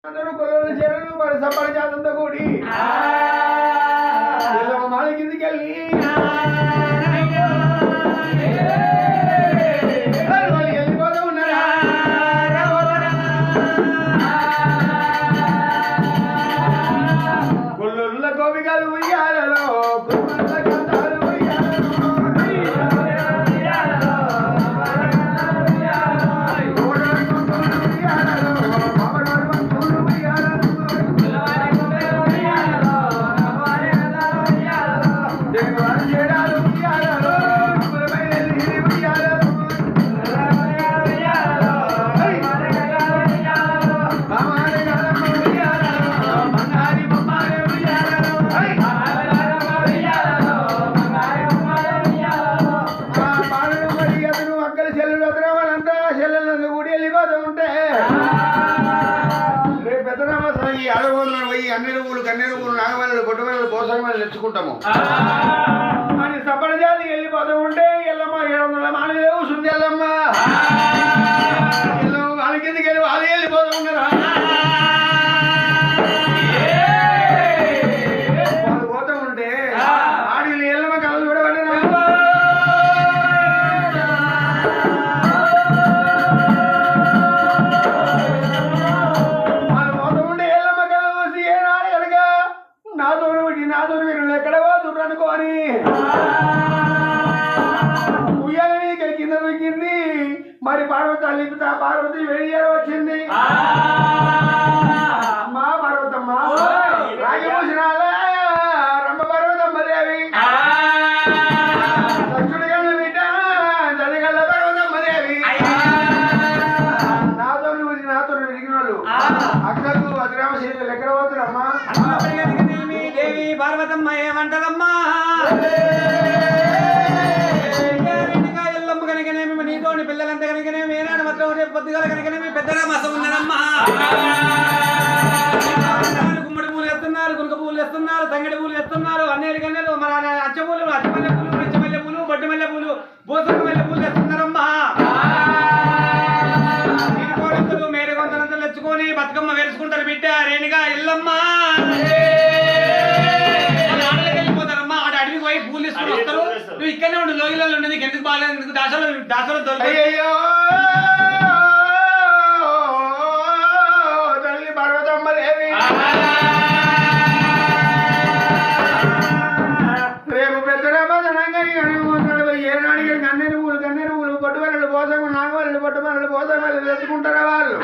అందరూ కొలలు చెరువు మరి సపడ జాతంతో కూడి మాల కిందికి వెళ్ళి వెళ్ళిపోతూ ఉన్నారా కొల్లుల గోపికలు ఉయ్యాలలో కొల్లుల గంధాలు కన్నీరు పూలు నాగమల్లలు గొడ్డమల్లలు పోసగమల్లు తెచ్చుకుంటాము అని సపడ జాతికి వెళ్ళిపోతూ ఉంటే ఎల్లమ్మ 700 మానలేవు సుంది ఎల్లమ్మ వాళ్ళ కిందికి వెళ్ళి వాళ్ళు వెళ్ళిపోతూ ఉన్నారా వాళ్ళు పోతూ ఉంటే ఆడిని ఎల్లమ్మ కళ్ళు చూడబడిన నాతో మీరు ఎక్కడ పోతుర్రు అనుకోని ఉయ్యాలని కింద దొక్కింది మరి పార్వతి లిపిత పార్వతి వెయ్యారు వచ్చింది అమ్మా పార్వతమ్మ రాజభూషణాల రంభ పార్వతమ్మ దేవి దక్షుడి గల్ల బిడ్డ చదిగల్ల పార్వతమ్మ దేవి నాతో విరిగిన వాళ్ళు అక్కకు అతిరామశీలు ఎక్కడ పోతురమ్మా దేవి పార్వతమ్మ ఏమంటదమ్మా ఎల్లమ్మ కనుకనేమి నీతోని పిల్లలంతా కనుకనేమి ఏనాడు మాత్రం రేపు పొద్దుగాల కనుకనేమి పెద్దగా మస ఉన్నదమ్మా గుమ్మడి పూలు ఎత్తున్నారు గునుక పూలు ఎత్తున్నారు తంగడి పూలు ఎత్తున్నారు అన్నేరు కన్నెలు మన అచ్చ పూలు అచ్చమల్లె పూలు పిచ్చమల్లె పూలు బొడ్డు మల్లె పూలు బోసక మల్లె పూలు ఎత్తున్నారమ్మా మీరు కోరింతలు మేర కొంతనంతలు తెచ్చుకొని బతుకమ్మ వేసుకుంటారు బిడ్డ రేణుగా ఎల్లమ్మ పూలు ఇసుకుని వస్తారు నువ్వు ఇక్కడనే ఉండు లోగిలలో ఉండేది ఎందుకు బాగాలేదు దాసలో అయ్యో తల్లి పార్వతమ్మ దేవి రేపు పెద్దనంగా ఏనాడికి కన్నీరు పూలు పట్టుమరలు పోసము నాగవల్లు పట్టుమరలు పోసమల్లు తెచ్చుకుంటారా వాళ్ళు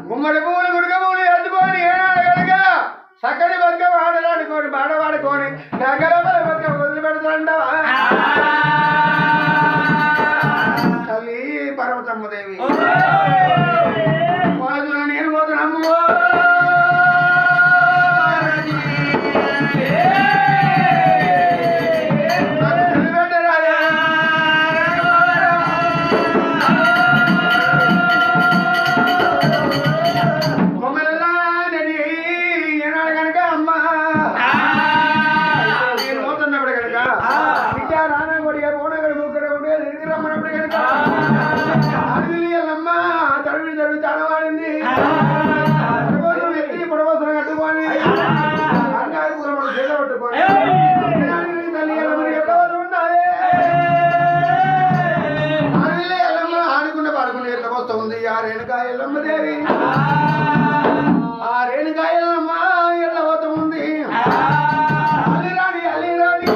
గుమ్మడి పూలు గుడిక పూలు ఎత్తుకొని ఏనాడు కనుక చక్కటి బతుకమ్మ ఆడలాడుకోని బాడవాడుకొని దగ్గర బతుకమ్మ వదిలిపెడతాండవా తల్లి పార్వతమ్మ దేవి పోతున్నా నేను పోతున్నాము పొడవసరం కట్టుకొని ఆడుకున్న పాడుకున్న ఎట్ల వస్తూ ఉంది ఆ రేణుకా ఎల్లమ్మ దేవి ఆ రేణుకా ఎల్లమ్మ ఎల్ల పోతూ ఉంది అల్లిరాణి అల్లిరాణి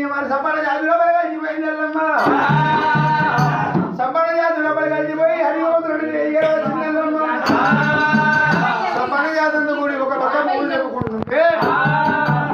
మరి సంపడ జాతిలో పోయిందల్లమ్మ సంపడ